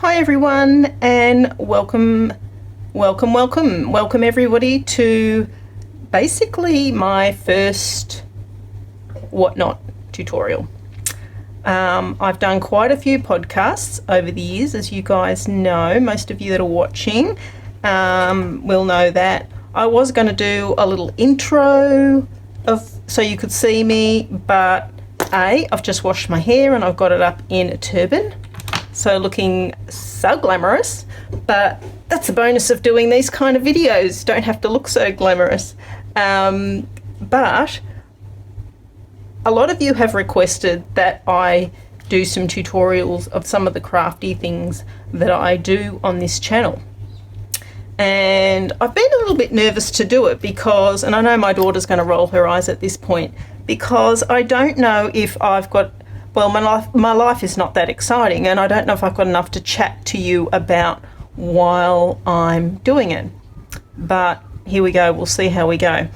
Hi everyone, and welcome everybody to basically my first WhotKnot tutorial. I've done quite a few podcasts over the years, as you guys know. Most of you that are watching will know that. I was going to do a little intro so you could see me, but I've just washed my hair and I've got it up in a turban, so looking so glamorous. But that's the bonus of doing these kind of videos, don't have to look so glamorous. But a lot of you have requested that I do some tutorials of some of the crafty things that I do on this channel. And I've been a little bit nervous to do it because, and I know my daughter's going to roll her eyes at this point, because I don't know if I've got, well, my life is not that exciting, and I don't know if I've got enough to chat to you about while I'm doing it. But here we go, we'll see how we go.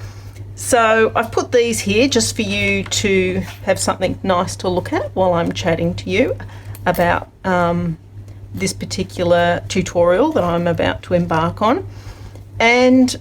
So I've put these here just for you to have something nice to look at while I'm chatting to you about this particular tutorial that I'm about to embark on. And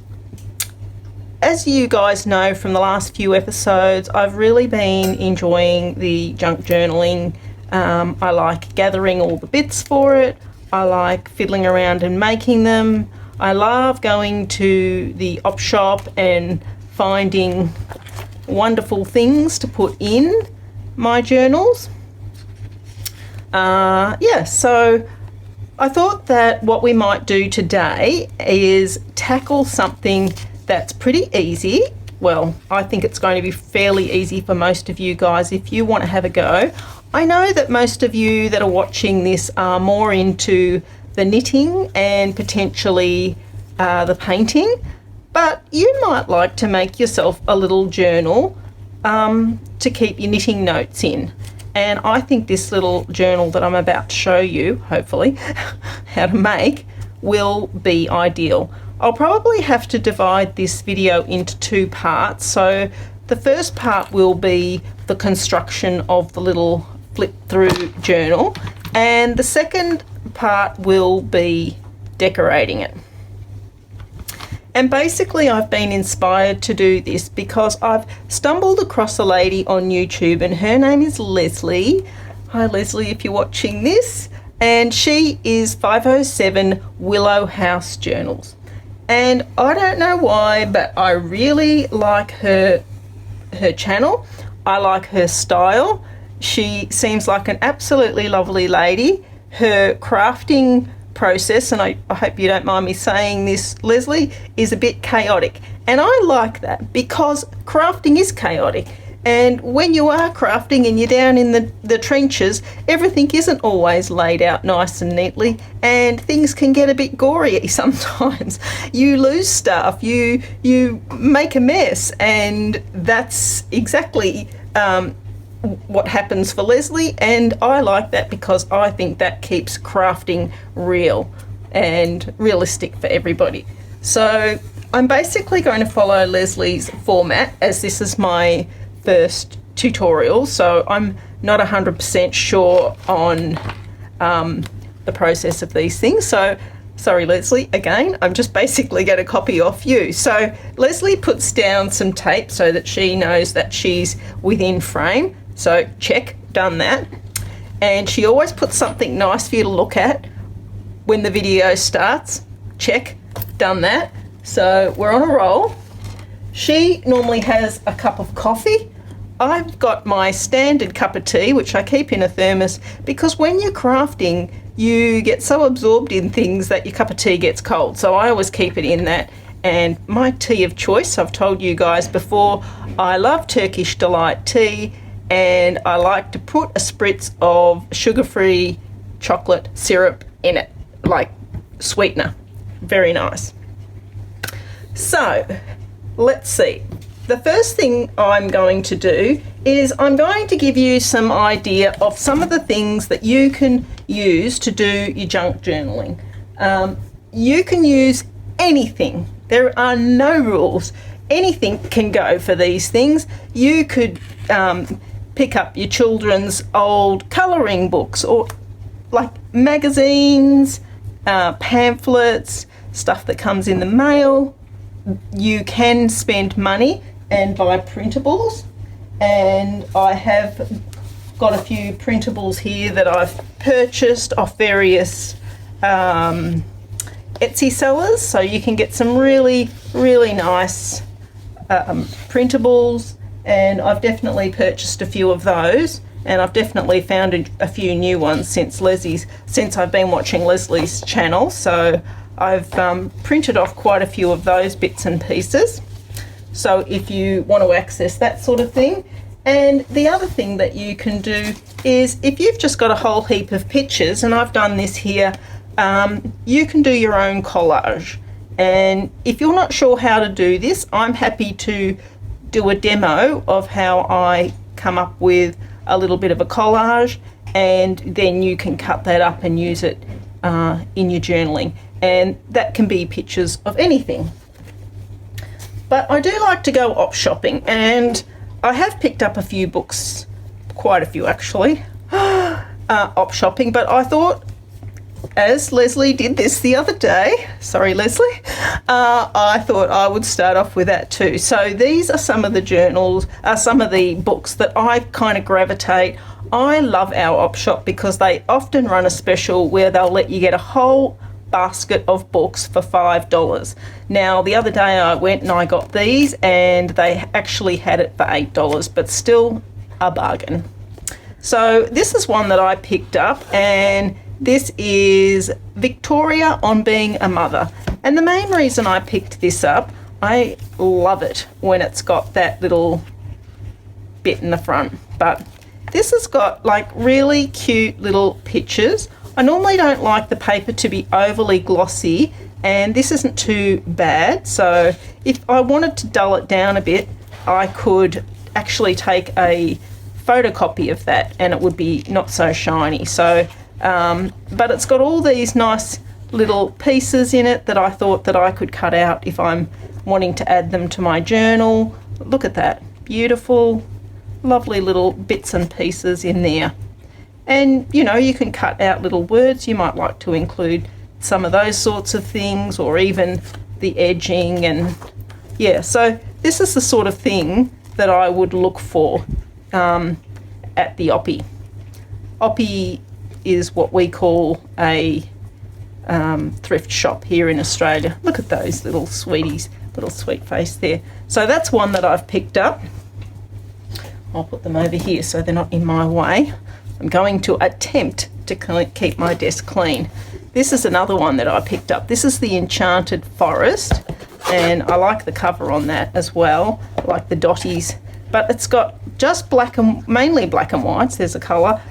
as you guys know from the last few episodes, I've really been enjoying the junk journaling. I like gathering all the bits for it. I like fiddling around and making them. I love going to the op shop and finding wonderful things to put in my journals. So I thought that what we might do today is tackle something that's pretty easy. Well, I think it's going to be fairly easy for most of you guys if you want to have a go. I know that most of you that are watching this are more into the knitting and potentially the painting, but you might like to make yourself a little journal to keep your knitting notes in. And I think this little journal that I'm about to show you, hopefully, how to make, will be ideal. I'll probably have to divide this video into two parts. So the first part will be the construction of the little flip through journal, and the second part will be decorating it. And basically I've been inspired to do this because I've stumbled across a lady on YouTube, and her name is Leslie. Hi Leslie, if you're watching this. And she is 507 Willow House Journals. And I don't know why, but I really like her channel. I like her style. She seems like an absolutely lovely lady. Her crafting process, and I hope you don't mind me saying this, Leslie, is a bit chaotic, and I like that because crafting is chaotic. And when you are crafting and you're down in the trenches, everything isn't always laid out nice and neatly, and things can get a bit gory sometimes. You lose stuff, you make a mess, and that's exactly what happens for Leslie. And I like that because I think that keeps crafting real and realistic for everybody. So I'm basically going to follow Leslie's format, as this is my first tutorial, so I'm not 100% sure on the process of these things. So sorry Leslie, again, I'm just basically going to copy off you. So Leslie puts down some tape so that she knows that she's within frame. So check, done that. And she always puts something nice for you to look at when the video starts. Check, done that. So we're on a roll. She normally has a cup of coffee. I've got my standard cup of tea, which I keep in a thermos, because when you're crafting, you get so absorbed in things that your cup of tea gets cold. So I always keep it in that. And my tea of choice, I've told you guys before, I love Turkish Delight tea, and I like to put a spritz of sugar-free chocolate syrup in it, like sweetener. Very nice. So let's see. The first thing I'm going to do is I'm going to give you some idea of some of the things that you can use to do your junk journaling. You can use anything. There are no rules. Anything can go for these things. You could pick up your children's old colouring books, or like magazines, pamphlets, stuff that comes in the mail. You can spend money and buy printables, and I have got a few printables here that I've purchased off various Etsy sellers, so you can get some really nice printables, and I've definitely purchased a few of those, and I've definitely found a few new ones since I've been watching Leslie's channel. So I've printed off quite a few of those bits and pieces, so if you want to access that sort of thing. And the other thing that you can do is, if you've just got a whole heap of pictures, and I've done this here, you can do your own collage. And if you're not sure how to do this, I'm happy to do a demo of how I come up with a little bit of a collage, and then you can cut that up and use it in your journaling. And that can be pictures of anything. But I do like to go op shopping, and I have picked up a few books, quite a few actually, op shopping, but I thought, as Leslie did this the other day, sorry Leslie, I thought I would start off with that too. So these are some of the journals, some of the books that I kind of gravitate. I love our op shop because they often run a special where they'll let you get a whole basket of books for $5. Now the other day I went and I got these, and they actually had it for $8, but still a bargain. So this is one that I picked up, and this is Victoria on Being a Mother. And the main reason I picked this up, I love it when it's got that little bit in the front, but this has got like really cute little pictures. I normally don't like the paper to be overly glossy, and this isn't too bad. So if I wanted to dull it down a bit, I could actually take a photocopy of that and it would be not so shiny. So but it's got all these nice little pieces in it that I thought that I could cut out if I'm wanting to add them to my journal. Look at that, beautiful, lovely little bits and pieces in there. And you know, you can cut out little words you might like to include, some of those sorts of things, or even the edging. And yeah, so this is the sort of thing that I would look for at the Oppie. Oppie is what we call a thrift shop here in Australia. Look at those little sweeties, little sweet face there. So that's one that I've picked up. I'll put them over here so they're not in my way. I'm going to attempt to keep my desk clean. This is another one that I picked up. This is the Enchanted Forest, and I like the cover on that as well. I like the dotties, but it's got just mainly black and whites. There's a colour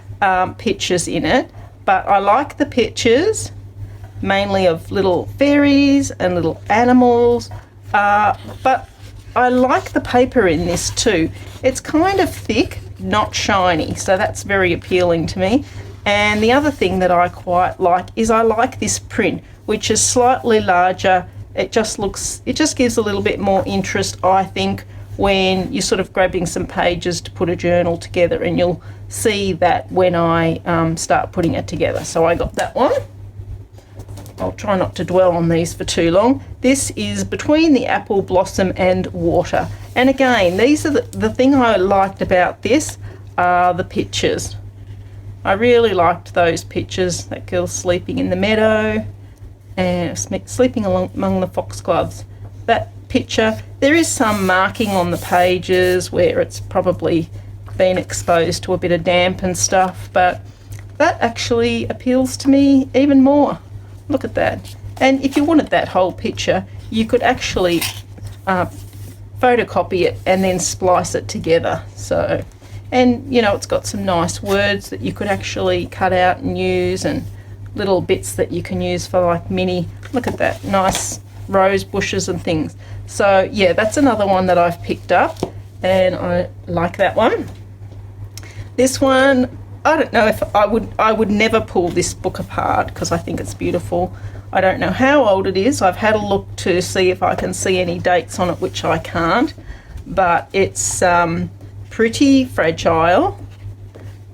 pictures in it, but I like the pictures mainly of little fairies and little animals, but I like the paper in this too. It's kind of thick, not shiny, so that's very appealing to me. And the other thing that I quite like is I like this print, which is slightly larger. It just gives a little bit more interest, I think, when you're sort of grabbing some pages to put a journal together, and you'll see that when I start putting it together. So I got that one. I'll try not to dwell on these for too long. This is Between the Apple Blossom and Water. And again, these are the thing I liked about this are the pictures. I really liked those pictures. That girl sleeping in the meadow and sleeping among the foxgloves. That picture, there is some marking on the pages where it's probably been exposed to a bit of damp and stuff, but that actually appeals to me even more. Look at that. And if you wanted that whole picture, you could actually photocopy it and then splice it together. So, and you know, it's got some nice words that you could actually cut out and use, and little bits that you can use for like mini, look at that, nice rose bushes and things. So yeah, that's another one that I've picked up, and I like that one. This one, I don't know if I would never pull this book apart because I think it's beautiful. I don't know how old it is. I've had a look to see if I can see any dates on it, which I can't, but it's pretty fragile,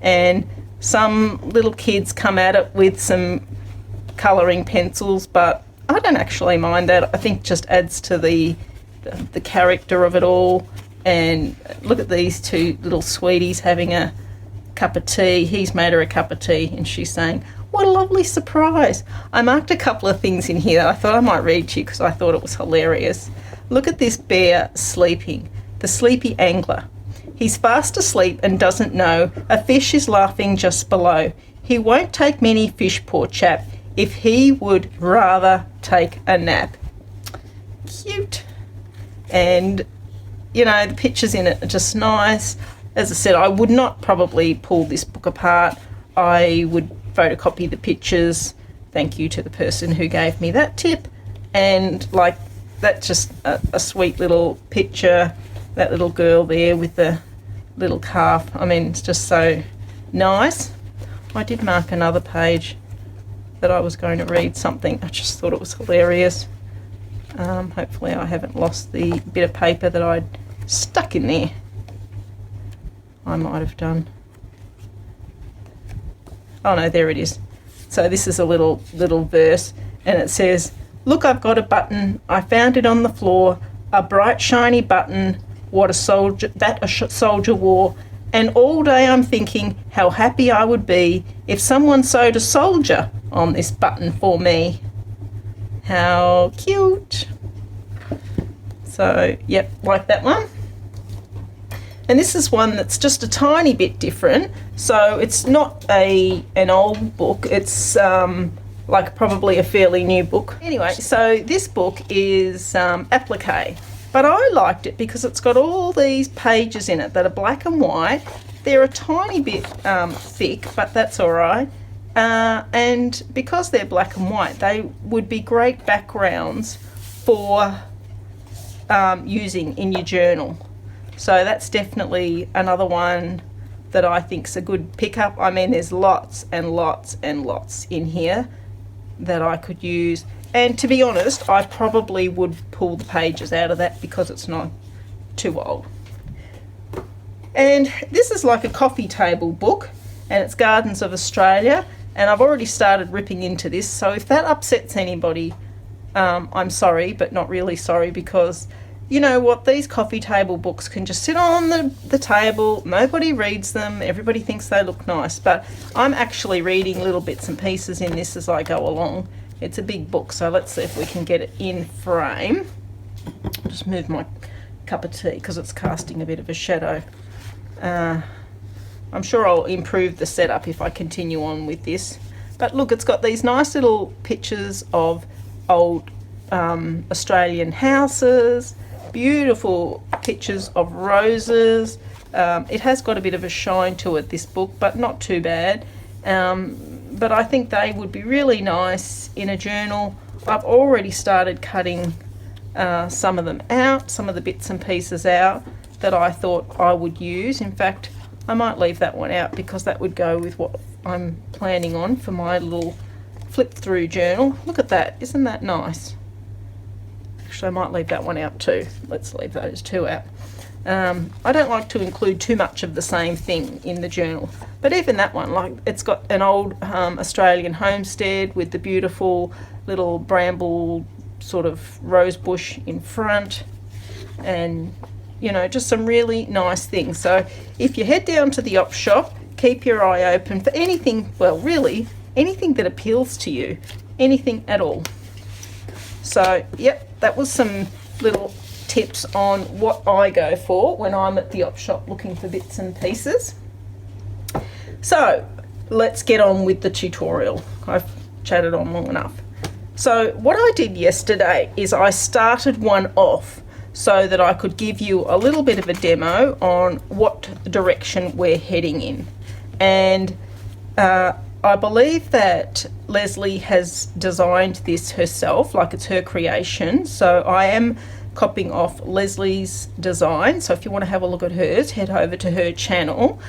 and Some little kids come at it with some colouring pencils, but I don't actually mind that. I think it just adds to the character of it all. And look at these two little sweeties having a cup of tea. He's made her a cup of tea and she's saying, what a lovely surprise. I marked a couple of things in here that I thought I might read to you because I thought it was hilarious. Look at this bear sleeping, the sleepy angler. He's fast asleep and doesn't know a fish is laughing just below. He won't take many fish, poor chap, if he would rather take a nap. Cute. And, you know, the pictures in it are just nice. As I said, I would not probably pull this book apart. I would photocopy the pictures. Thank you to the person who gave me that tip. And, like, that's just a sweet little picture. That little girl there with the little calf. I mean, it's just so nice. I did mark another page that I was going to read something. I just thought it was hilarious. Hopefully I haven't lost the bit of paper that I'd stuck in there. I might have done. Oh no, there it is. So this is a little verse, and it says, look, I've got a button. I found it on the floor. A bright shiny button. What a soldier wore. And all day I'm thinking how happy I would be if someone sewed a soldier on this button for me. How cute. So, yep, like that one. And this is one that's just a tiny bit different. So it's not an old book. It's like probably a fairly new book. Anyway, so this book is applique. But I liked it because it's got all these pages in it that are black and white. They're a tiny bit thick, but that's all right. And because they're black and white, they would be great backgrounds for using in your journal. So that's definitely another one that I think's a good pickup. I mean, there's lots and lots and lots in here that I could use. And to be honest, I probably would pull the pages out of that because it's not too old. And this is like a coffee table book, and it's Gardens of Australia. And I've already started ripping into this, so if that upsets anybody, I'm sorry, but not really sorry, because you know what, these coffee table books can just sit on the table, nobody reads them, everybody thinks they look nice, but I'm actually reading little bits and pieces in this as I go along. It's a big book, so let's see if we can get it in frame. I'll just move my cup of tea because it's casting a bit of a shadow. I'm sure I'll improve the setup if I continue on with this. But look, it's got these nice little pictures of old Australian houses, beautiful pictures of roses. It has got a bit of a shine to it, this book, but not too bad. But I think they would be really nice in a journal. I've already started cutting some of them out, some of the bits and pieces out that I thought I would use. In fact, I might leave that one out because that would go with what I'm planning on for my little flip through journal. Look at that, isn't that nice? Actually, I might leave that one out too. Let's leave those two out. I don't like to include too much of the same thing in the journal, but even that one, like, it's got an old Australian homestead with the beautiful little bramble sort of rose bush in front, and you know, just some really nice things. So if you head down to the op shop, keep your eye open for anything, well, really anything that appeals to you, anything at all. So yep, that was some little tips on what I go for when I'm at the op shop looking for bits and pieces. So let's get on with the tutorial. I've chatted on long enough. So what I did yesterday is I started one off so that I could give you a little bit of a demo on what direction we're heading in. And I believe that Leslie has designed this herself, like it's her creation. So I am copying off Leslie's design. So if you want to have a look at hers, head over to her channel.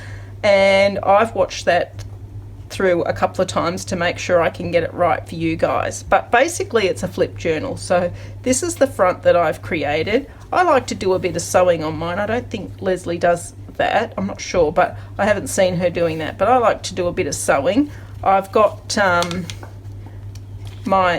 And I've watched that through a couple of times to make sure I can get it right for you guys. But basically it's a flip journal. So this is the front that I've created. I like to do a bit of sewing on mine. I don't think Leslie does that. I'm not sure, but I haven't seen her doing that. But I like to do a bit of sewing. I've got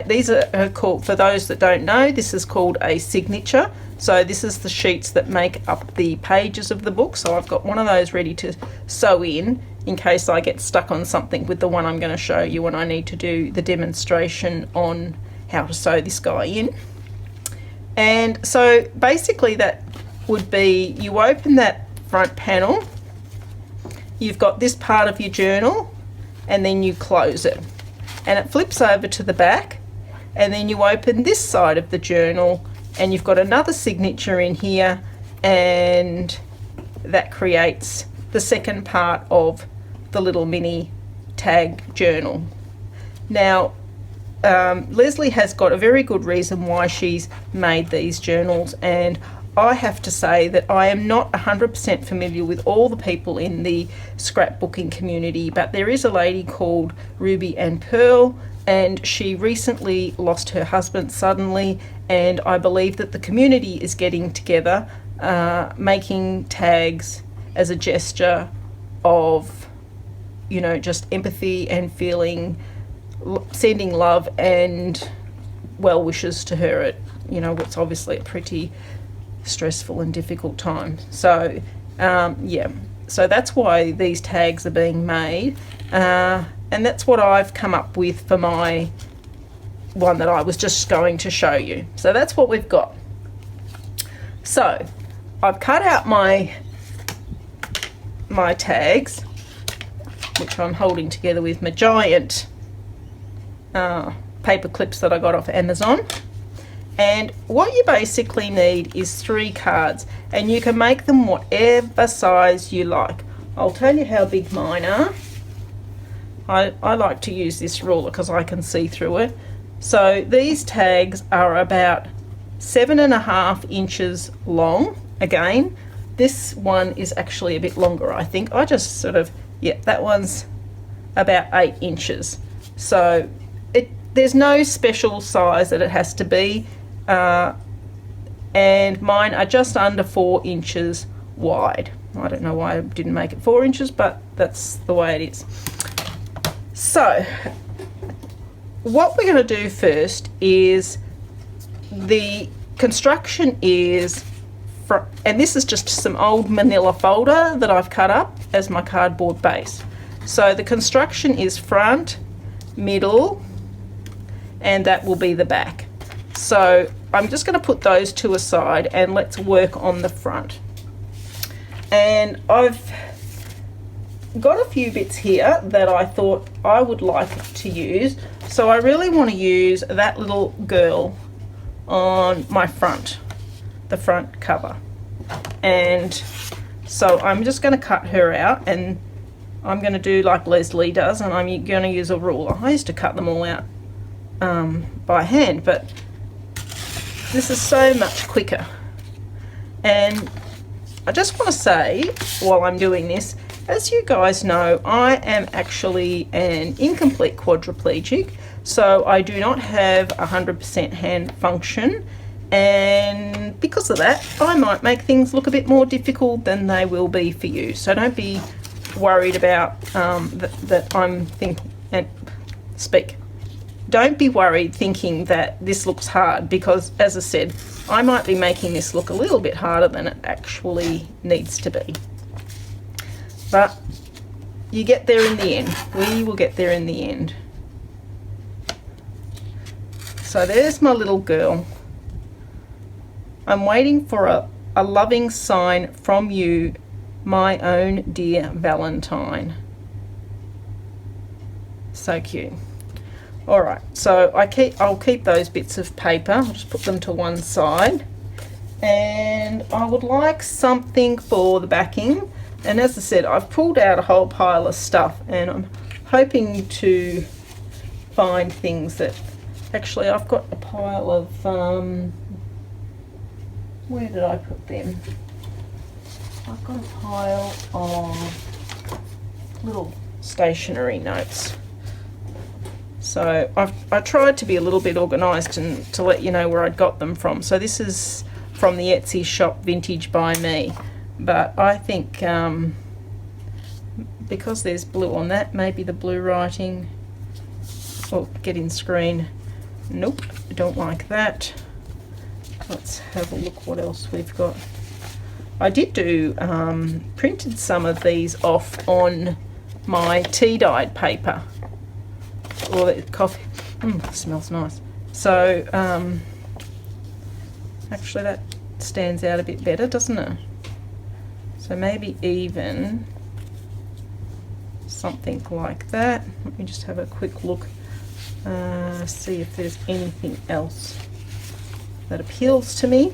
these are called, for those that don't know, this is called a signature. So this is the sheets that make up the pages of the book. So I've got one of those ready to sew in case I get stuck on something with the one I'm going to show you when I need to do the demonstration on how to sew this guy in. And so basically that would be, you open that front panel, you've got this part of your journal, and then you close it. And it flips over to the back, and then you open this side of the journal, and you've got another signature in here, and that creates the second part of the little mini tag journal. Now, Leslie has got a very good reason why she's made these journals, and I have to say that I am not 100% familiar with all the people in the scrapbooking community, but there is a lady called Ruby and Pearl, and she recently lost her husband suddenly, and I believe that the community is getting together, making tags as a gesture of, you know, just empathy and feeling, sending love and well wishes to her at, you know, what's obviously a pretty stressful and difficult time. So yeah, so that's why these tags are being made, and that's what I've come up with for my one that I was just going to show you. So that's what we've got. So I've cut out my tags, which I'm holding together with my giant paper clips that I got off Amazon. And what you basically need is 3 cards, and you can make them whatever size you like. I'll tell you how big mine are. I like to use this ruler because I can see through it. So these tags are about 7.5 inches long. Again, this one is actually a bit longer, I think. I just sort of, yeah, that one's about 8 inches. So there's no special size that it has to be. And mine are just under 4 inches wide. I don't know why I didn't make it 4 inches, but that's the way it is. So what we're going to do first is, the construction is, and this is just some old manila folder that I've cut up as my cardboard base. So the construction is front, middle, and that will be the back. So I'm just going to put those 2 aside and let's work on the front. And I've got a few bits here that I thought I would like to use. So I really want to use that little girl on my front, the front cover. And so I'm just going to cut her out, and I'm going to do like Leslie does, and I'm going to use a ruler. I used to cut them all out by hand, but this is so much quicker. And I just want to say, while I'm doing this, as you guys know, I am actually an incomplete quadriplegic, so I do not have 100% hand function, and because of that, I might make things look a bit more difficult than they will be for you. So don't be worried about that I'm thinking, and speak. Don't be worried thinking that this looks hard, because as I said, I might be making this look a little bit harder than it actually needs to be. But you get there in the end. We will get there in the end. So there's my little girl. I'm waiting for a loving sign from you, my own dear Valentine. So cute. Alright, so I'll keep those bits of paper. I'll just put them to one side. And I would like something for the backing. And as I said, I've pulled out a whole pile of stuff, and I'm hoping to find things that, actually I've got a pile of, where did I put them? I've got a pile of little stationery notes. So I tried to be a little bit organised and to let you know where I'd got them from. So this is from the Etsy shop Vintage by Me. but I think because there's blue on that, maybe the blue writing will get in screen. Nope, I don't like that. Let's have a look what else we've got. I did do, printed some of these off on my tea dyed paper. Or the coffee, smells nice. So, actually that stands out a bit better, doesn't it? So maybe even something like that. Let me just have a quick look, see if there's anything else that appeals to me.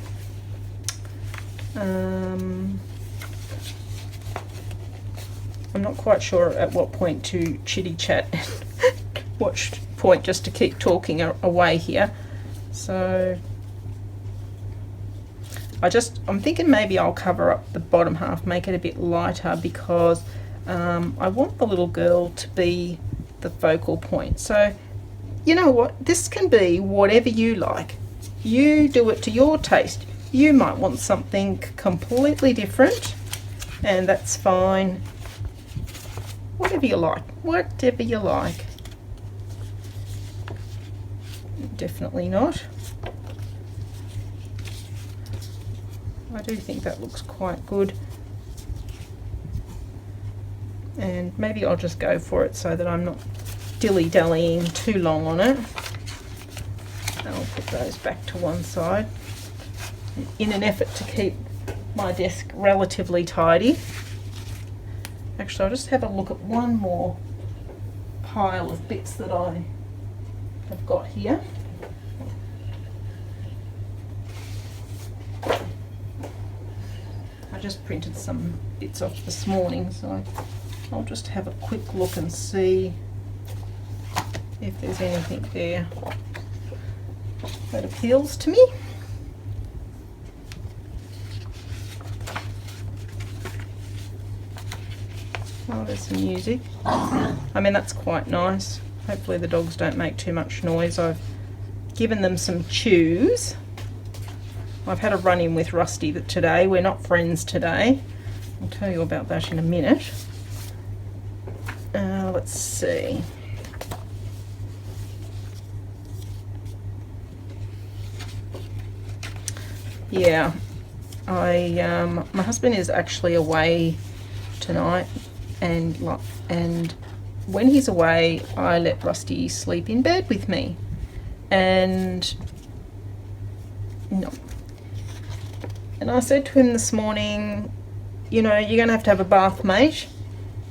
I'm not quite sure at what point to chitty chat and what point just to keep talking away here. So I'm thinking maybe I'll cover up the bottom half, make it a bit lighter, because I want the little girl to be the focal point. So you know what, this can be whatever you like. You do it to your taste. You might want something completely different, and that's fine. Whatever you like, whatever you like. Definitely not. I do think that looks quite good. And maybe I'll just go for it so that I'm not dilly-dallying too long on it. I'll put those back to one side in an effort to keep my desk relatively tidy. Actually, I'll just have a look at one more pile of bits that I have got here. I just printed some bits off this morning, so I'll just have a quick look and see if there's anything there that appeals to me. Oh, there's some music. I mean, that's quite nice. Hopefully the dogs don't make too much noise. I've given them some chews. I've had a run-in with Rusty today. We're not friends today. I'll tell you about that in a minute. Let's see. Yeah, my husband is actually away tonight, and when he's away, I let Rusty sleep in bed with me, and no. And I said to him this morning, you know, you're going to have a bath, mate.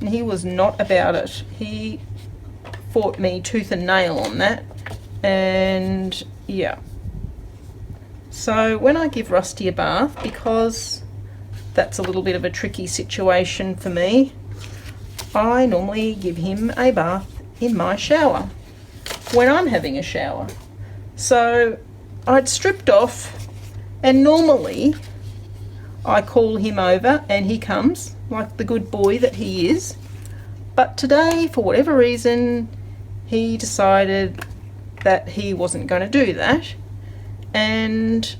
And he was not about it. He fought me tooth and nail on that. And yeah. So when I give Rusty a bath, because that's a little bit of a tricky situation for me, I normally give him a bath in my shower when I'm having a shower. So I'd stripped off, and normally I call him over and he comes like the good boy that he is. But today, for whatever reason, he decided that he wasn't going to do that, and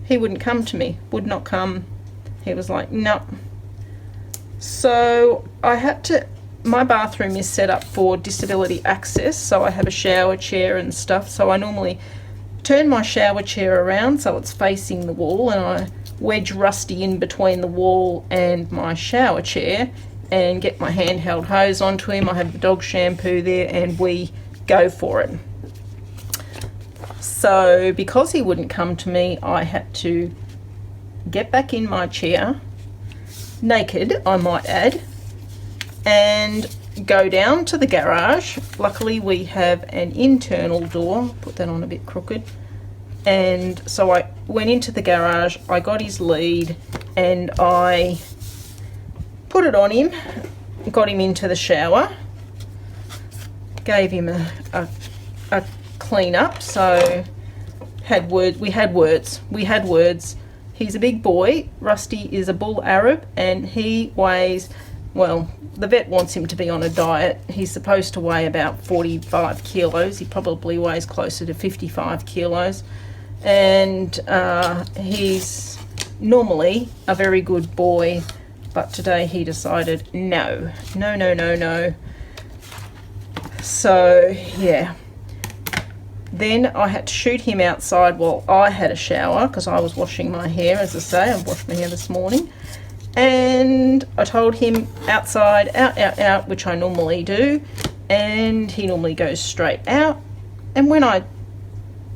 he wouldn't come to me, would not come. He was like, no. So I had to, my bathroom is set up for disability access, so I have a shower chair and stuff. So I normally turn my shower chair around so it's facing the wall, and I wedge Rusty in between the wall and my shower chair and get my handheld hose onto him. I have the dog shampoo there, and we go for it. So because he wouldn't come to me, I had to get back in my chair, naked I might add, and go down to the garage. Luckily we have an internal door, put that on a bit crooked, and so I went into the garage, I got his lead and I put it on him, got him into the shower, gave him a clean up. So we had words. He's a big boy. Rusty is a bull Arab, and he weighs, well, the vet wants him to be on a diet. He's supposed to weigh about 45 kilos. He probably weighs closer to 55 kilos. And he's normally a very good boy, but today he decided no. So yeah, then I had to shoot him outside while I had a shower because I was washing my hair. As I say, I washed my hair this morning, and I told him outside, out, which I normally do, and he normally goes straight out. And when I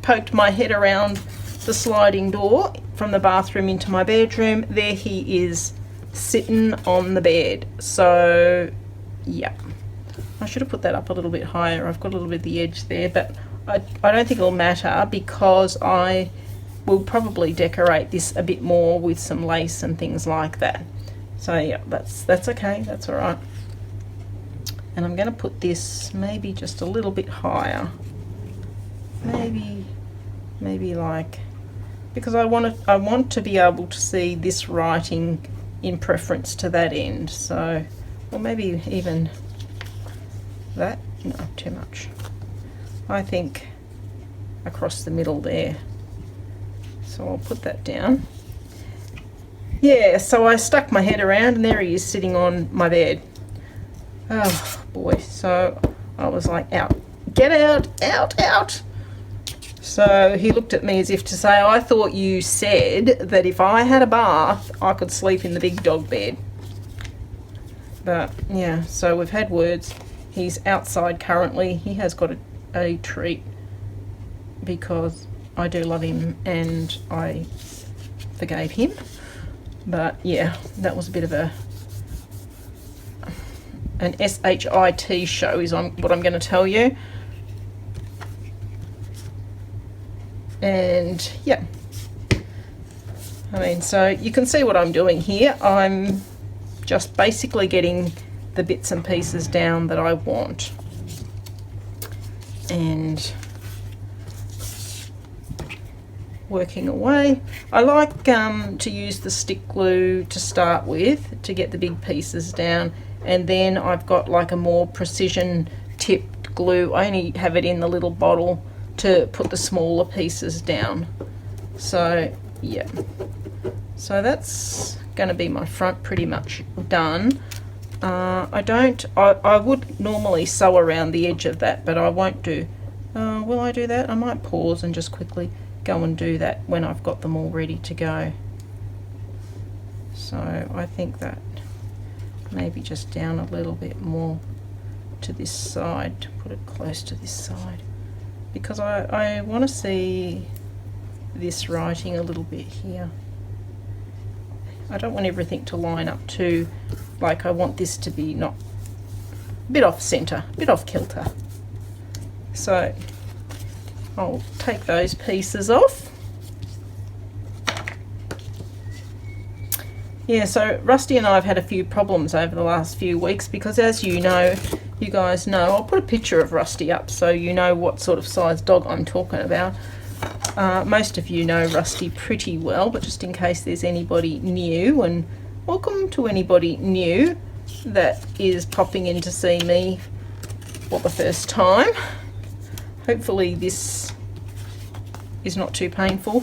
poked my head around the sliding door from the bathroom into my bedroom, there he is sitting on the bed. So yeah, I should have put that up a little bit higher. I've got a little bit of the edge there, but I don't think it'll matter because I will probably decorate this a bit more with some lace and things like that. So yeah, that's okay, that's all right. And I'm going to put this maybe just a little bit higher, maybe like, because I want to be able to see this writing in preference to that end. So, or maybe even that. No, too much. I think across the middle there. So I'll put that down. Yeah, so I stuck my head around and there he is sitting on my bed. Oh boy, so I was like, out, get out. So he looked at me as if to say, I thought you said that if I had a bath, I could sleep in the big dog bed. But yeah, so we've had words. He's outside currently. He has got a treat because I do love him and I forgave him. But yeah, that was a bit of an SHIT show is what I'm going to tell you. And yeah, I mean, so you can see what I'm doing here. I'm just basically getting the bits and pieces down that I want. And working away. I like to use the stick glue to start with to get the big pieces down, and then I've got like a more precision tipped glue. I only have it in the little bottle to put the smaller pieces down. So yeah, so that's going to be my front pretty much done. I would normally sew around the edge of that, but I won't do. Will I do that? I might pause and just quickly go and do that when I've got them all ready to go. So I think that maybe just down a little bit more to this side, to put it close to this side, because I want to see this writing a little bit here. I don't want everything to line up too, like I want this to be not a bit off center, a bit off kilter. So I'll take those pieces off. Yeah, so Rusty and I have had a few problems over the last few weeks because, as you know, you guys know, I'll put a picture of Rusty up so you know what sort of size dog I'm talking about. Most of you know Rusty pretty well, but just in case there's anybody new, and welcome to anybody new that is popping in to see me for the first time. Hopefully this is not too painful.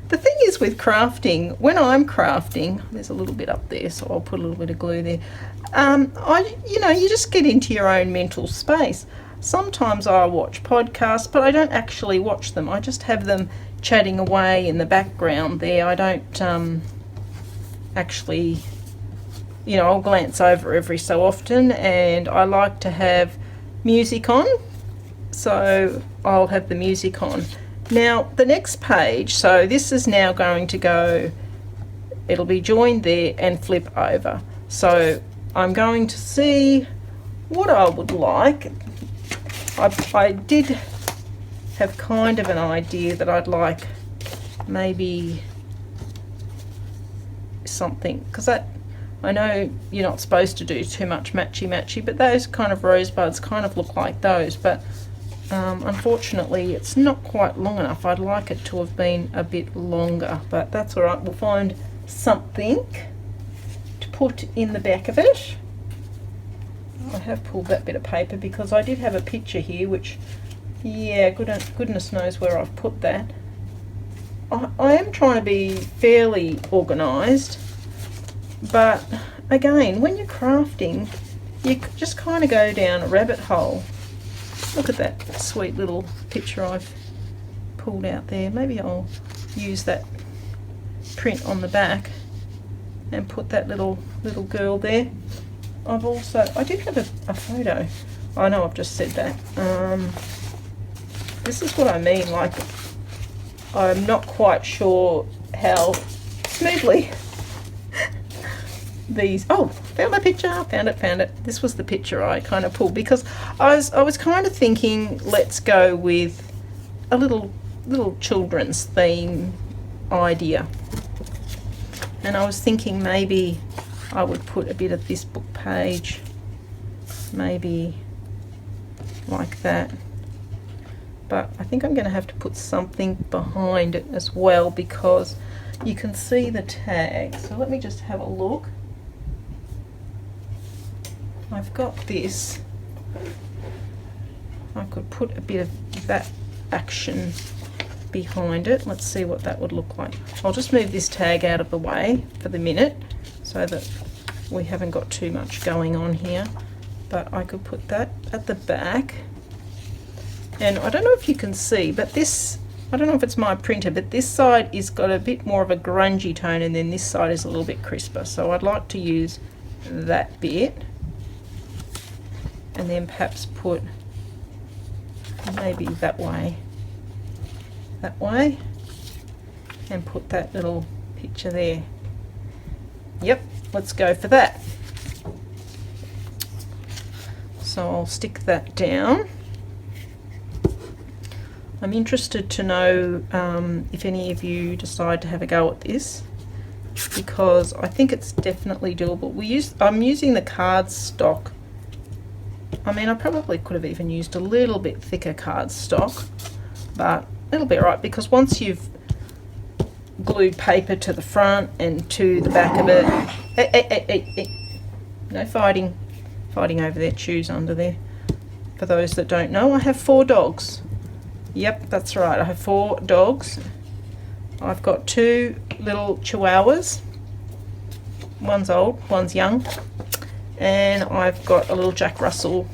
The thing is with crafting, when I'm crafting, there's a little bit up there, so I'll put a little bit of glue there. You just get into your own mental space. Sometimes I watch podcasts, but I don't actually watch them. I just have them chatting away in the background there. I don't actually, I'll glance over every so often, and I like to have music on, so I'll have the music on. Now the next page, so this is now going to go, it'll be joined there and flip over. So I'm going to see what I would like. I did have kind of an idea that I'd like maybe something, because I know you're not supposed to do too much matchy, but those kind of rosebuds kind of look like those, but unfortunately it's not quite long enough. I'd like it to have been a bit longer, but that's all right. We'll find something to put in the back of it. I have pulled that bit of paper because I did have a picture here, which, yeah, goodness knows where I've put that. I am trying to be fairly organised, but again, when you're crafting, you just kind of go down a rabbit hole. Look at that sweet little picture I've pulled out there. Maybe I'll use that print on the back and put that little girl there. I did have a photo. I know I've just said that. This is what I mean, like I'm not quite sure how smoothly these, oh, found my picture, found it. This was the picture I kind of pulled because I was kind of thinking, let's go with a little children's theme idea. And I was thinking maybe I would put a bit of this book page, maybe like that. But I think I'm going to have to put something behind it as well because you can see the tag. So let me just have a look. I've got this. I could put a bit of that action behind it. Let's see what that would look like. I'll just move this tag out of the way for the minute so that we haven't got too much going on here. But I could put that at the back. And I don't know if you can see, but this, I don't know if it's my printer, but this side is got a bit more of a grungy tone and then this side is a little bit crisper. So I'd like to use that bit and then perhaps put maybe that way, and put that little picture there. Yep, let's go for that. So I'll stick that down. I'm interested to know if any of you decide to have a go at this, because I think it's definitely doable. I'm using the cardstock. I mean, I probably could have even used a little bit thicker cardstock, but it'll be alright because once you've glued paper to the front and to the back of it, no fighting over their shoes under there. For those that don't know, I have 4 dogs. Yep, that's right, I have 4 dogs. I've got 2 little chihuahuas. One's old, one's young. And I've got a little Jack Russell.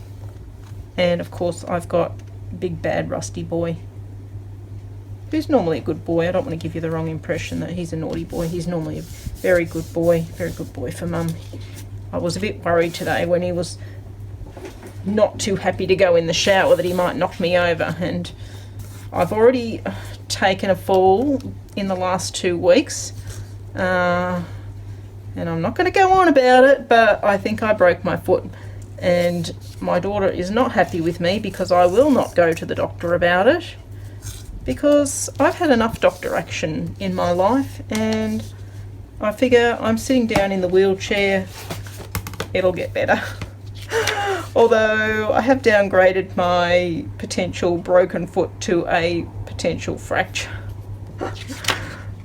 And of course I've got Big Bad Rusty Boy, who's normally a good boy. I don't want to give you the wrong impression that he's a naughty boy. He's normally a very good boy for Mum. I was a bit worried today when he was not too happy to go in the shower that he might knock me over, and I've already taken a fall in the last 2 weeks, and I'm not going to go on about it, but I think I broke my foot, and my daughter is not happy with me because I will not go to the doctor about it, because I've had enough doctor action in my life, and I figure I'm sitting down in the wheelchair, it'll get better. Although I have downgraded my potential broken foot to a potential fracture.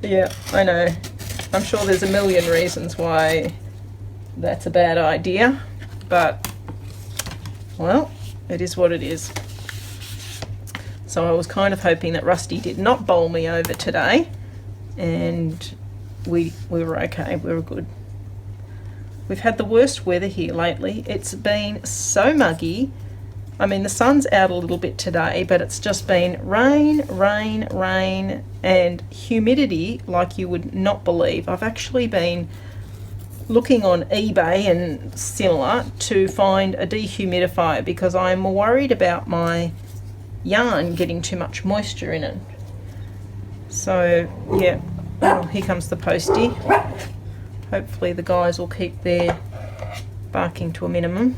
Yeah, I know. I'm sure there's a million reasons why that's a bad idea, but, well, it is what it is. So I was kind of hoping that Rusty did not bowl me over today, and we were okay, we were good. We've had the worst weather here lately. It's been so muggy. I mean, the sun's out a little bit today, but it's just been rain, rain, rain, and humidity like you would not believe. I've actually been looking on eBay and similar to find a dehumidifier because I'm worried about my yarn getting too much moisture in it. So, yeah, oh, here comes the postie. Hopefully the guys will keep their barking to a minimum.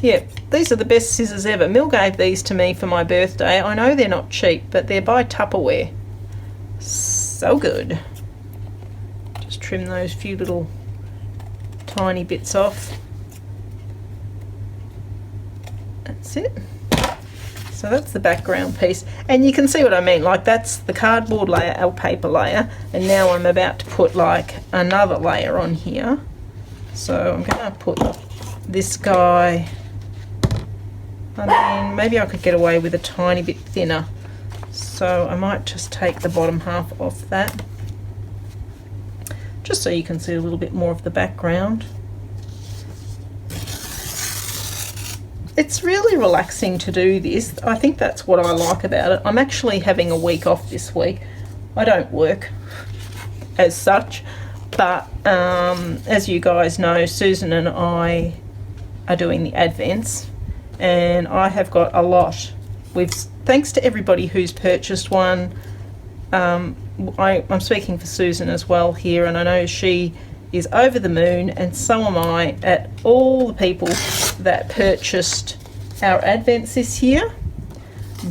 Yeah, these are the best scissors ever. Mill gave these to me for my birthday. I know they're not cheap, but they're by Tupperware. So good. Just trim those few little tiny bits off. That's it. So that's the background piece, and you can see what I mean, like that's the cardboard layer, our paper layer, and now I'm about to put like another layer on here. So I'm going to put this guy, I mean, maybe I could get away with a tiny bit thinner, So I might just take the bottom half off that, just so you can see a little bit more of the background. It's really relaxing to do this. I think that's what I like about it. I'm actually having a week off this week. I don't work as such, but as you guys know, Susan and I are doing the Advents, and I have got a lot. Thanks to everybody who's purchased one. I'm speaking for Susan as well here, and I know she is over the moon, and so am I, at all the people that purchased our Advents this year.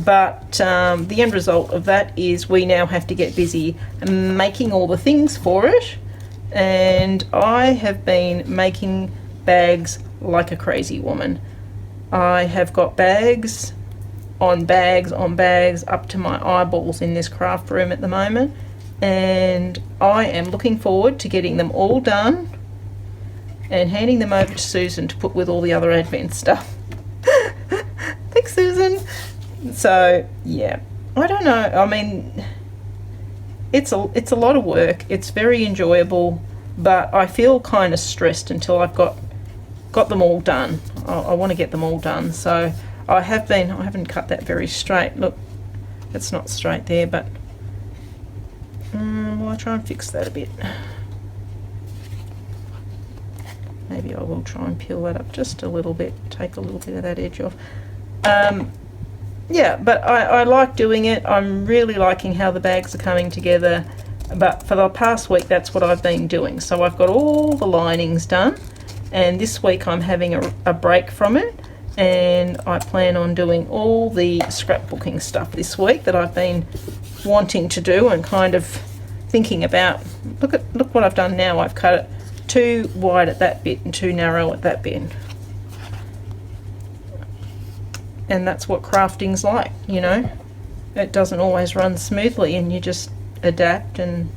But the end result of that is we now have to get busy making all the things for it, and I have been making bags like a crazy woman. I have got bags on bags on bags up to my eyeballs in this craft room at the moment, and I am looking forward to getting them all done and handing them over to Susan to put with all the other Advent stuff. Thanks, Susan. So yeah, I don't know, I mean, it's a lot of work. It's very enjoyable, but I feel kind of stressed until I've got them all done. I want to get them all done. So I haven't cut that very straight. Look, it's not straight there, but well, I'll try and fix that a bit. Maybe I will try and peel that up just a little bit, take a little bit of that edge off. Yeah, but I like doing it. I'm really liking how the bags are coming together, but for the past week that's what I've been doing. So I've got all the linings done, and this week I'm having a break from it, and I plan on doing all the scrapbooking stuff this week that I've been wanting to do and kind of thinking about. Look what I've done now. I've cut it too wide at that bit and too narrow at that bit. And that's what crafting's like, you know. It doesn't always run smoothly, and you just adapt and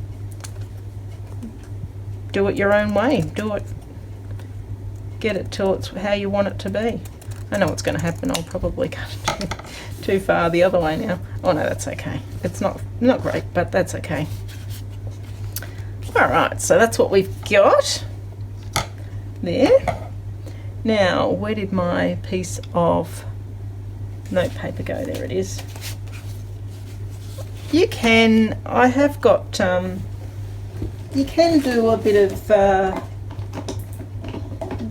do it your own way. Get it till it's how you want it to be. I know what's going to happen. I'll probably cut it too far the other way now. Oh no, that's okay. It's not great, but that's okay. Alright, so that's what we've got there. Now, where did my piece of notepaper go? There it is. I have got, you can do a bit of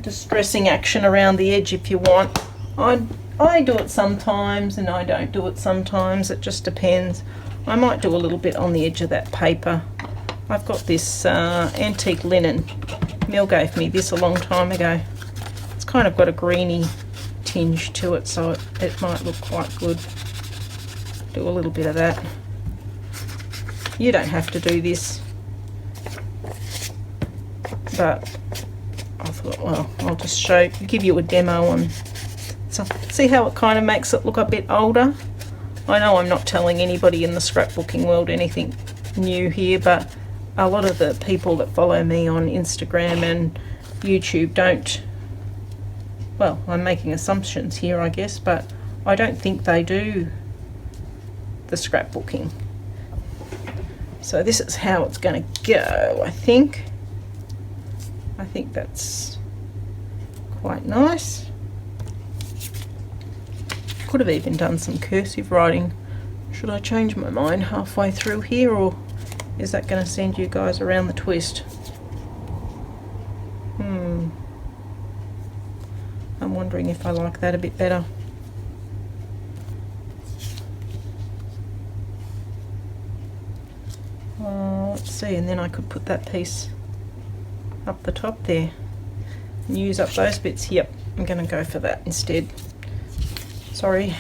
distressing action around the edge if you want. I do it sometimes and I don't do it sometimes. It just depends. I might do a little bit on the edge of that paper. I've got this antique linen. Mel gave me this a long time ago. It's kind of got a greeny tinge to it, so it might look quite good. Do a little bit of that. You don't have to do this, but I thought, well, I'll just give you a demo on. So see how it kind of makes it look a bit older. I know I'm not telling anybody in the scrapbooking world anything new here, but a lot of the people that follow me on Instagram and YouTube don't. Well, I'm making assumptions here, I guess, but I don't think they do the scrapbooking. So this is how it's going to go, I think. I think that's quite nice. Could have even done some cursive writing. Should I change my mind halfway through here, or is that going to send you guys around the twist? I'm wondering if I like that a bit better. Let's see, and then I could put that piece up the top there and use up those bits. Yep, I'm going to go for that instead. Sorry.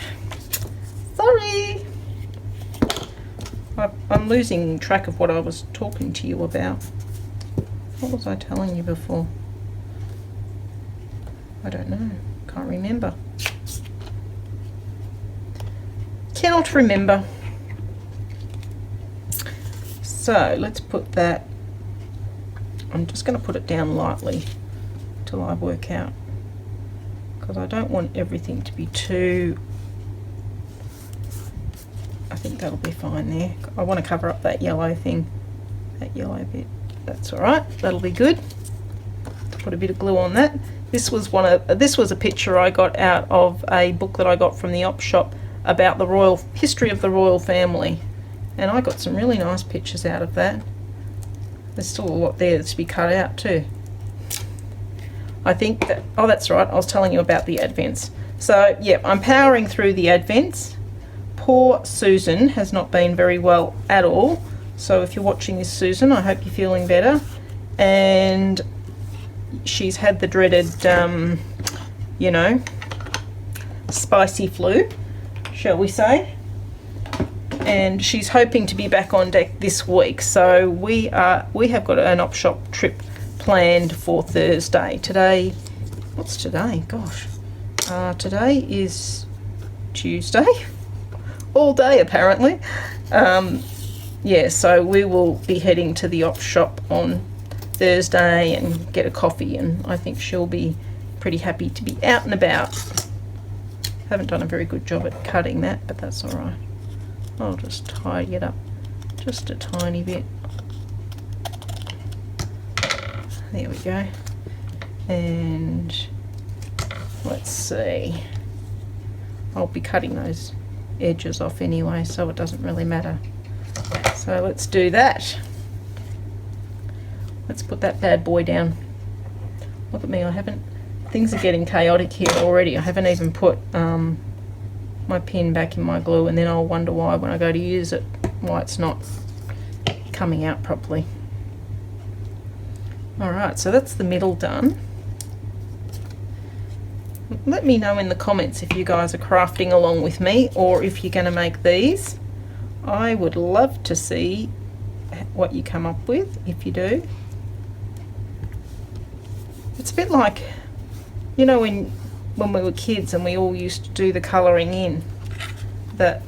I'm losing track of what I was talking to you about. What was I telling you before? I don't know. Can't remember. Cannot remember. So let's put that. I'm just going to put it down lightly till I work out, because I don't want everything to be too I think that'll be fine there. I want to cover up that yellow thing, that yellow bit. That's all right, that'll be good. Put a bit of glue on that. This was a picture I got out of a book that I got from the op shop about the history of the royal family, and I got some really nice pictures out of that. There's still a lot there to be cut out too. I think that, oh that's right, I was telling you about the advents. So yeah, I'm powering through the advents. Poor Susan has not been very well at all, so if you're watching this, Susan, I hope you're feeling better. And she's had the dreaded you know, spicy flu, shall we say, and she's hoping to be back on deck this week. So we have got an op shop trip planned for Thursday. Today, what's today? Gosh, today is Tuesday, all day apparently. Yeah, so we will be heading to the op shop on Thursday and get a coffee, and I think she'll be pretty happy to be out and about. Haven't done a very good job at cutting that, but that's all right. I'll just tidy it up just a tiny bit. There we go. And let's see, I'll be cutting those edges off anyway, so it doesn't really matter. So let's do that. Let's put that bad boy down. Look at me, things are getting chaotic here already. I haven't even put my pin back in my glue, and then I'll wonder why when I go to use it, why it's not coming out properly. Alright, so that's the middle done. Let me know in the comments if you guys are crafting along with me, or if you're going to make these. I would love to see what you come up with if you do. It's a bit like, you know, when we were kids and we all used to do the colouring in, that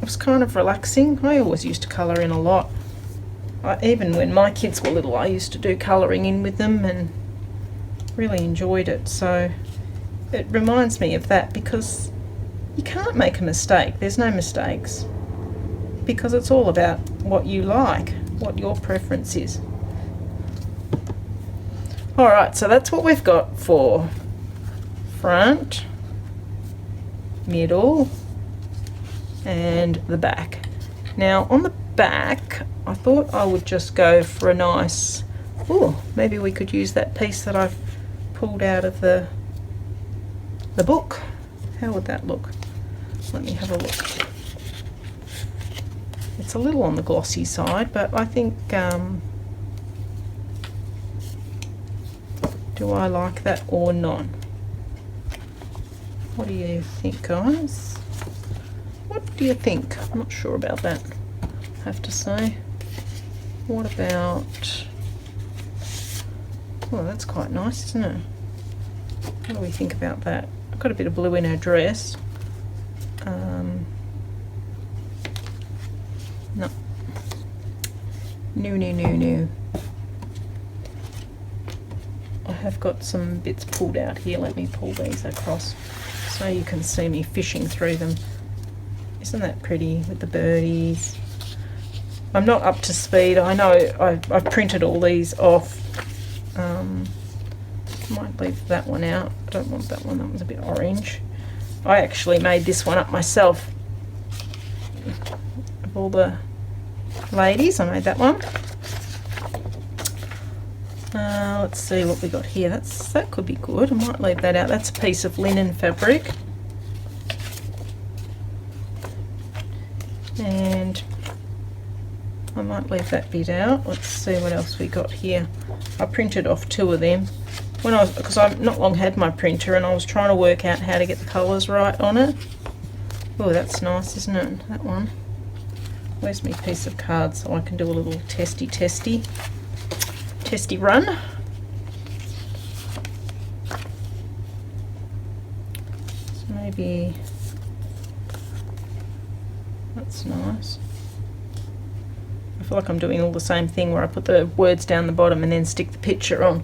it was kind of relaxing. I always used to colour in a lot. Even when my kids were little, I used to do colouring in with them and really enjoyed it. So it reminds me of that, because you can't make a mistake. There's no mistakes, because it's all about what you like, what your preference is. Alright, so that's what we've got for front, middle, and the back. Now on the back, I thought I would just go for a nice, maybe we could use that piece that I've pulled out of the book. How would that look? Let me have a look. It's a little on the glossy side, but I think, do I like that or not? What do you think, guys? What do you think? I'm not sure about that, I have to say. What about, oh, that's quite nice, isn't it? What do we think about that? I've got a bit of blue in her dress. No. I have got some bits pulled out here. Let me pull these across so you can see me fishing through them. Isn't that pretty with the birdies? I'm not up to speed. I know I've printed all these off. Might leave that one out. I don't want that one. That one's a bit orange. I actually made this one up myself. Of all the ladies, I made that one. Let's see what we got here. That could be good. I might leave that out. That's a piece of linen fabric. And I might leave that bit out. Let's see what else we got here. I printed off 2 of them because I've not long had my printer, and I was trying to work out how to get the colours right on it. Oh, that's nice, isn't it? That one. Where's my piece of card so I can do a little testy run? So maybe that's nice. I feel like I'm doing all the same thing where I put the words down the bottom and then stick the picture on.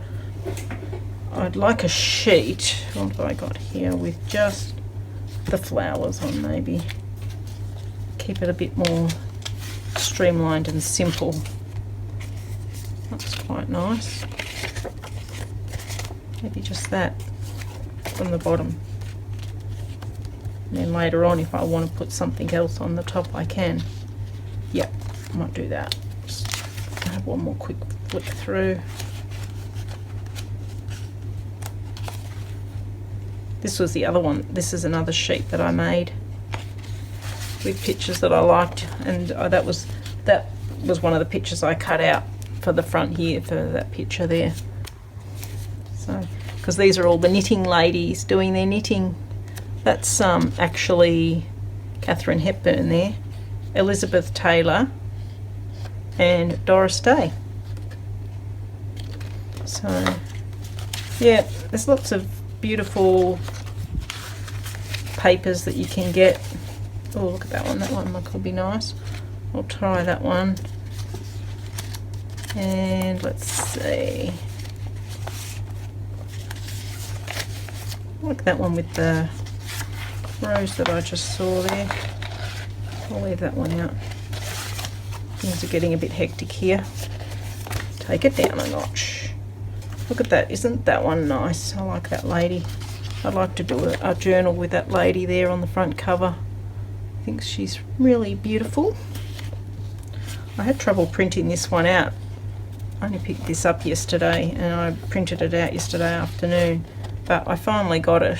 I'd like a sheet, what have I got here, with just the flowers on maybe. keep it a bit more streamlined and simple. That's quite nice. Maybe just that from the bottom. And then later on, if I want to put something else on the top, I can. Yep, I might do that. Just have one more quick flick through. This was the other one. This is another sheet that I made with pictures that I liked, and that was one of the pictures I cut out for the front here for that picture there. So, because these are all the knitting ladies doing their knitting. That's actually Catherine Hepburn there, Elizabeth Taylor, and Doris Day. So, yeah, there's lots of beautiful papers that you can get. Oh, look at that one. That one could be nice. I'll try that one. And let's see. Like that one with the rose that I just saw there. I'll leave that one out. Things are getting a bit hectic here. Take it down a notch. Look at that. Isn't that one nice? I like that lady. I'd like to do a journal with that lady there on the front cover. I think she's really beautiful. I had trouble printing this one out. I only picked this up yesterday and I printed it out yesterday afternoon, but I finally got it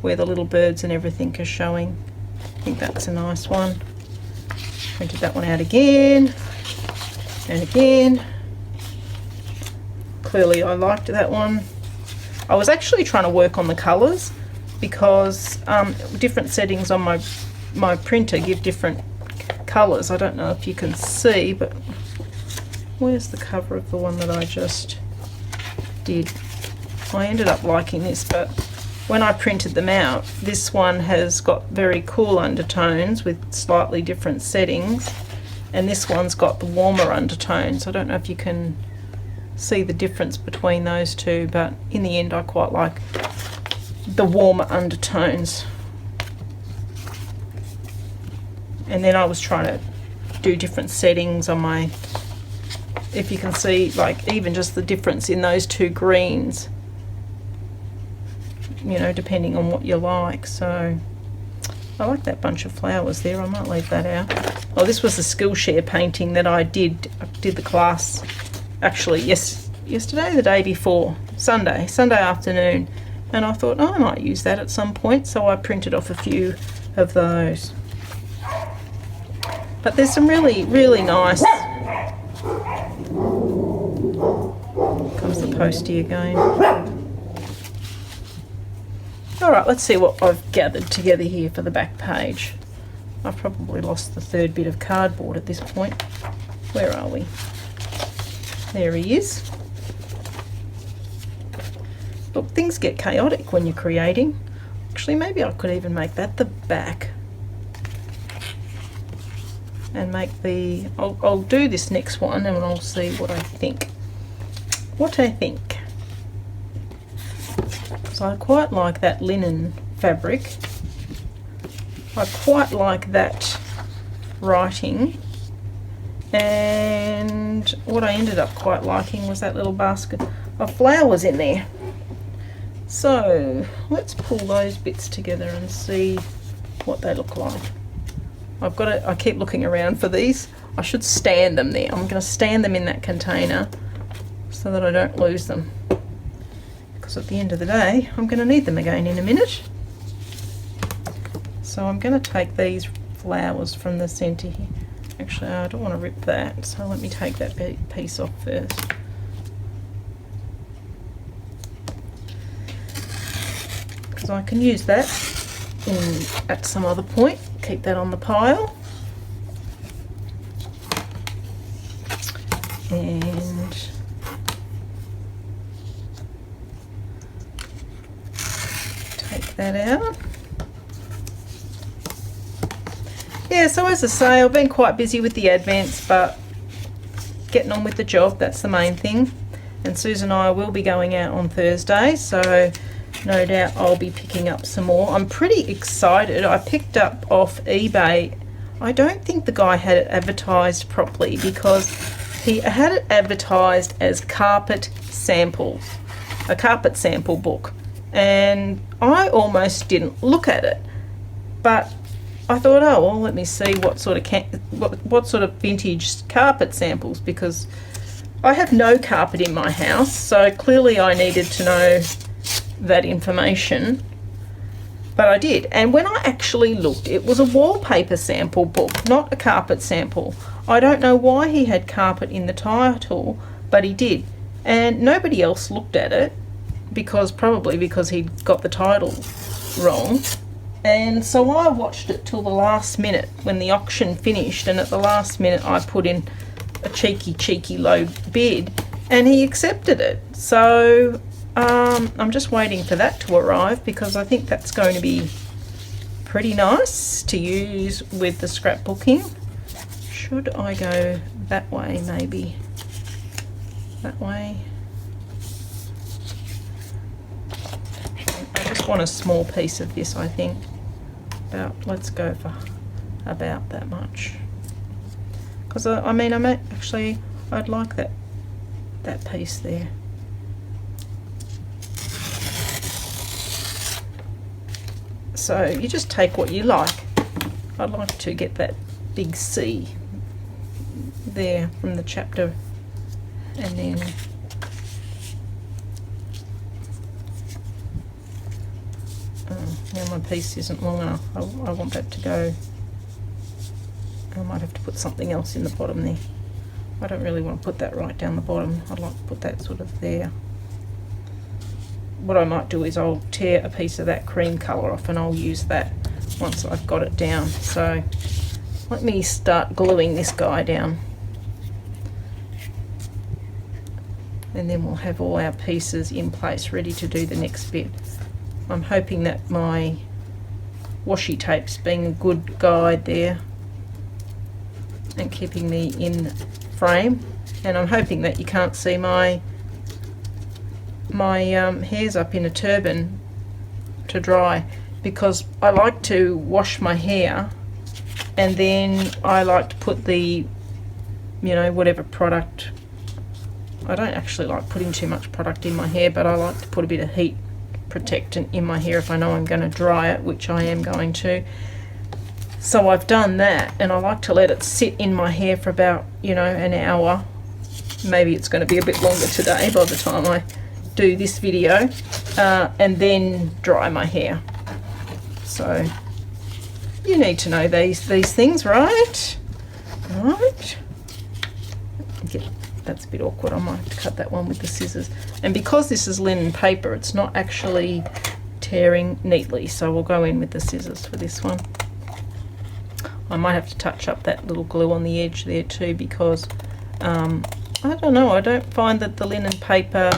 where the little birds and everything are showing. I think that's a nice one. Printed that one out again and again. Clearly I liked that one. I was actually trying to work on the colours because different settings on my printer give different colours. I don't know if you can see, but where's the cover of the one that I just did? I ended up liking this, but when I printed them out, this one has got very cool undertones with slightly different settings, and this one's got the warmer undertones. I don't know if you can see the difference between those two, but in the end I quite like the warmer undertones. And then I was trying to do different settings on my, if you can see, like even just the difference in those two greens, you know, depending on what you like. So I like that bunch of flowers there. I might leave that out. Oh, this was the Skillshare painting that I did the class actually yesterday, the day before, Sunday afternoon, and I thought, oh, I might use that at some point, so I printed off a few of those. But there's some really, really nice. Comes the postie again. Alright, let's see what I've gathered together here for the back page. I've probably lost the third bit of cardboard at this point. Where are we? There he is. Look, things get chaotic when you're creating. Actually, maybe I could even make that the back. And make the... I'll do this next one and I'll see what I think. Because I quite like that linen fabric. I quite like that writing. And what I ended up quite liking was that little basket of flowers in there. So let's pull those bits together and see what they look like. I keep looking around for these. I should stand them there. I'm going to stand them in that container so that I don't lose them. Because at the end of the day, I'm going to need them again in a minute. So I'm going to take these flowers from the centre here. Actually, I don't want to rip that, so let me take that piece off first. Because I can use that at some other point. Keep that on the pile. And take that out. Yeah, so as I say, I've been quite busy with the advents, but getting on with the job, that's the main thing. And Susan and I will be going out on Thursday, so no doubt I'll be picking up some more. I'm pretty excited. I picked up off eBay I don't think the guy had it advertised properly, because he had it advertised as carpet samples, a carpet sample book, and I almost didn't look at it, but I thought, oh well, let me see what sort of vintage carpet samples, because I have no carpet in my house, so clearly I needed to know that information. But I did, and when I actually looked, it was a wallpaper sample book, not a carpet sample. I don't know why he had carpet in the title, but he did, and nobody else looked at it, probably because he'd got the title wrong. And so I watched it till the last minute when the auction finished, and at the last minute I put in a cheeky low bid, and he accepted it. So I'm just waiting for that to arrive, because I think that's going to be pretty nice to use with the scrapbooking. Should I go that way, maybe? That way? I just want a small piece of this, I think. Let's go for about that much. Because I mean, I'd like that piece there. So you just take what you like. I'd like to get that big C there from the chapter, and then now my piece isn't long enough. I want that to go. I might have to put something else in the bottom there. I don't really want to put that right down the bottom. I'd like to put that sort of there. What I might do is I'll tear a piece of that cream colour off, and I'll use that once I've got it down. So let me start gluing this guy down, and then we'll have all our pieces in place ready to do the next bit. I'm hoping that my washi tape's being a good guide there and keeping me in frame, and I'm hoping that you can't see my hair's up in a turban to dry, because I like to wash my hair, and then I like to put the, whatever product. I don't actually like putting too much product in my hair, but I like to put a bit of heat protectant in my hair if I know I'm going to dry it, which I am going to. So I've done that, and I like to let it sit in my hair for about, an hour. Maybe it's going to be a bit longer today by the time I do this video, and then dry my hair. So you need to know these things, right? Right. That's a bit awkward. I might have to cut that one with the scissors. And because this is linen paper, it's not actually tearing neatly, so we'll go in with the scissors for this one. I might have to touch up that little glue on the edge there too, because I don't know, I don't find that the linen paper,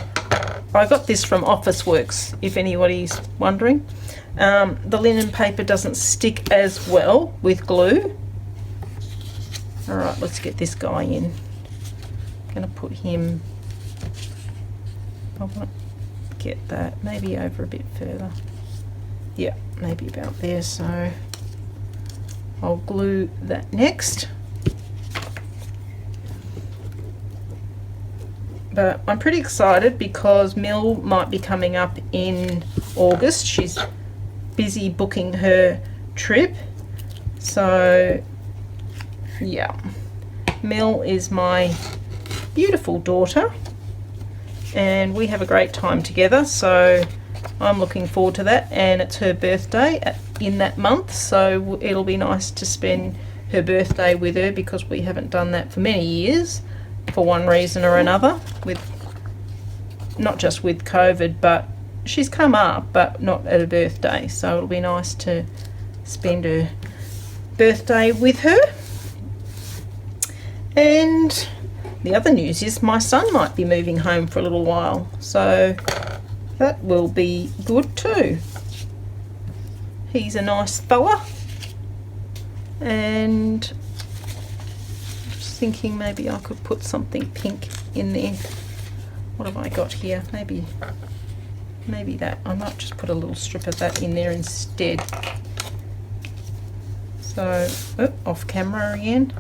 I got this from Officeworks, if anybody's wondering. The linen paper doesn't stick as well with glue. Alright, let's get this guy in. I'm going to put him, I want to get that maybe over a bit further. Yeah, maybe about there, so I'll glue that next. But I'm pretty excited because Mill might be coming up in August. She's busy booking her trip. So yeah, Mill is my beautiful daughter, and we have a great time together, so I'm looking forward to that. And it's her birthday in that month, so it'll be nice to spend her birthday with her, because we haven't done that for many years for one reason or another, with not just with COVID, but she's come up, but not at a birthday, so it'll be nice to spend her birthday with her. And the other news is my son might be moving home for a little while, so that will be good too. He's a nice fella, and just thinking maybe I could put something pink in there. What have I got here? Maybe that. I might just put a little strip of that in there instead. So So, off camera again.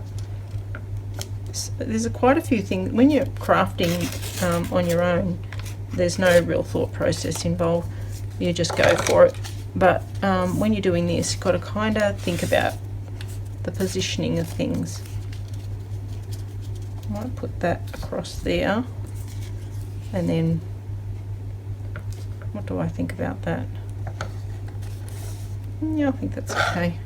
There's quite a few things when you're crafting on your own. There's no real thought process involved. You just go for it. But when you're doing this, you've got to kind of think about the positioning of things. I might put that across there, and then what do I think about that? Yeah, I think that's okay.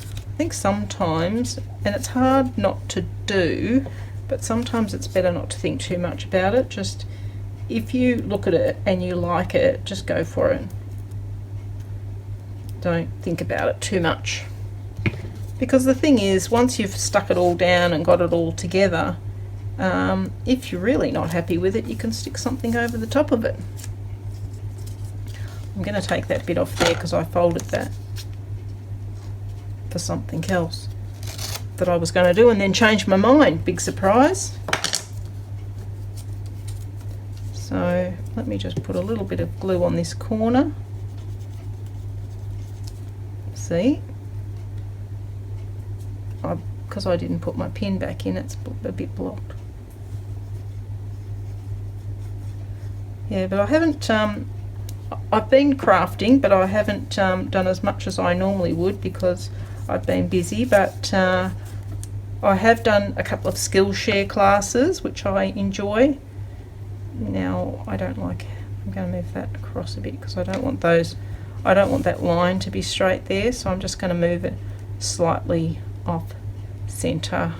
I think sometimes, and it's hard not to do, but sometimes it's better not to think too much about it. Just if you look at it and you like it, just go for it. Don't think about it too much, because the thing is, once you've stuck it all down and got it all together, if you're really not happy with it, you can stick something over the top of it. I'm going to take that bit off there because I folded that for something else that I was going to do and then changed my mind. Big surprise. So let me just put a little bit of glue on this corner. See, because I didn't put my pin back in, it's a bit blocked. Yeah, but I haven't, I've been crafting, but I haven't done as much as I normally would because I've been busy. But I have done a couple of Skillshare classes, which I enjoy. Now I don't like, I'm going to move that across a bit because I don't want those, I don't want that line to be straight there, so I'm just going to move it slightly off center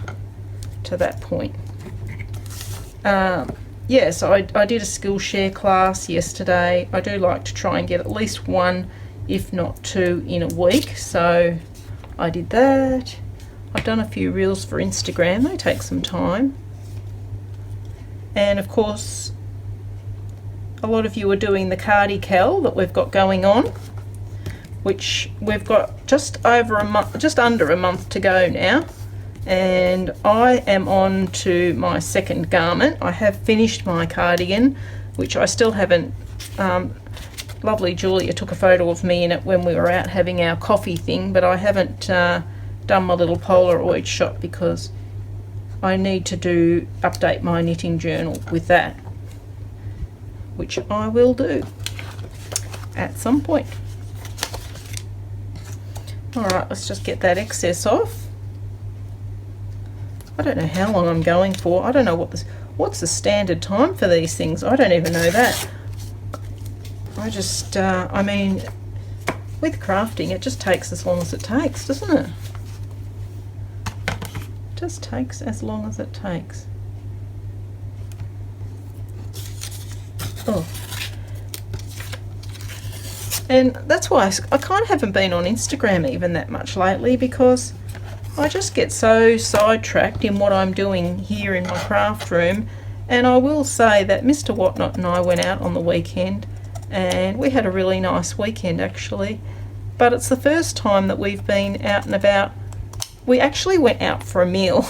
to that point. Yeah, so I did a Skillshare class yesterday. I do like to try and get at least one, if not two, in a week. So I did that. I've done a few reels for Instagram. They take some time. And of course, a lot of you are doing the cardi cal that we've got going on, which we've got just over a month, just under a month to go now. And I am on to my second garment. I have finished my cardigan, which I still haven't, lovely Julia took a photo of me in it when we were out having our coffee thing, but I haven't done my little Polaroid shot because I need to update my knitting journal with that, which I will do at some point. Alright, let's just get that excess off. I don't know how long I'm going for. I don't know what's the standard time for these things. I don't even know that. I just, I mean, with crafting, it just takes as long as it takes, doesn't it? It just takes as long as it takes. Oh. And that's why I kind of haven't been on Instagram even that much lately, because I just get so sidetracked in what I'm doing here in my craft room. And I will say that Mr. WhotKnot and I went out on the weekend, and we had a really nice weekend actually. But it's the first time that we've been out and about. We actually went out for a meal.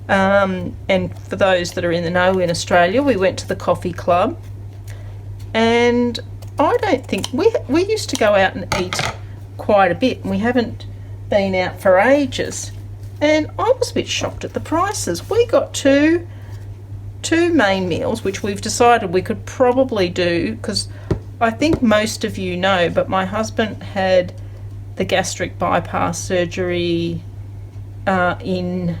And for those that are in the know in Australia, we went to the coffee club. And I don't think, we used to go out and eat quite a bit, and we haven't been out for ages, and I was a bit shocked at the prices. We got two main meals, which we've decided we could probably do, because I think most of you know, but my husband had the gastric bypass surgery in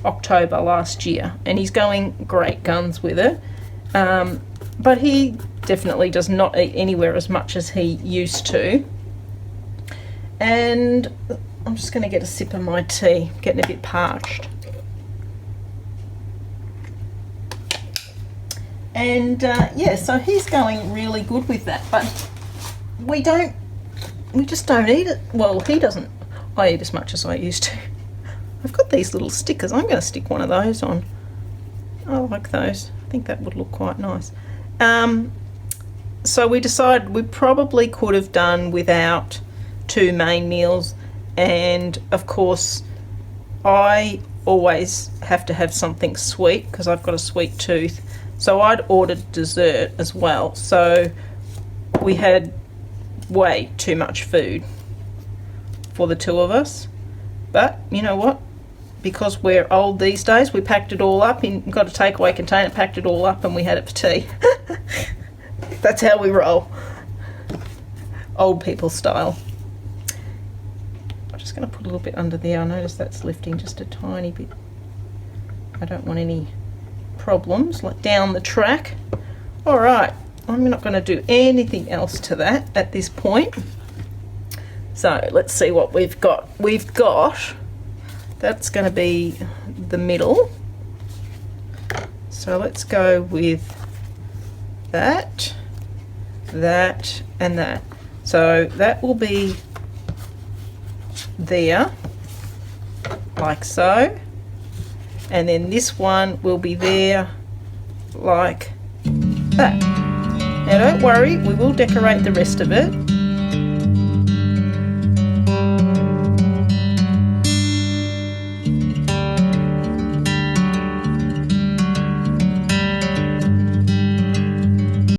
October last year, and he's going great guns with it, but he definitely does not eat anywhere as much as he used to. And I'm just going to get a sip of my tea, getting a bit parched. And yeah, so he's going really good with that, but we just don't eat it. Well, he doesn't. I eat as much as I used to. I've got these little stickers. I'm going to stick one of those on. I like those. I think that would look quite nice. So we decided we probably could have done without two main meals, and of course I always have to have something sweet because I've got a sweet tooth, so I'd ordered dessert as well, so we had way too much food for the two of us. But you know what? Because we're old these days, we packed it all up in, got a takeaway container, packed it all up, and we had it for tea. That's how we roll. Old people style. I'm just going to put a little bit under there. I notice that's lifting just a tiny bit. I don't want any problems like down the track. All right, I'm not going to do anything else to that at this point. So let's see what we've got. We've got, that's going to be the middle. So let's go with that, that, and that. So that will be there, like so. And then this one will be there, like that. Now don't worry, we will decorate the rest of it.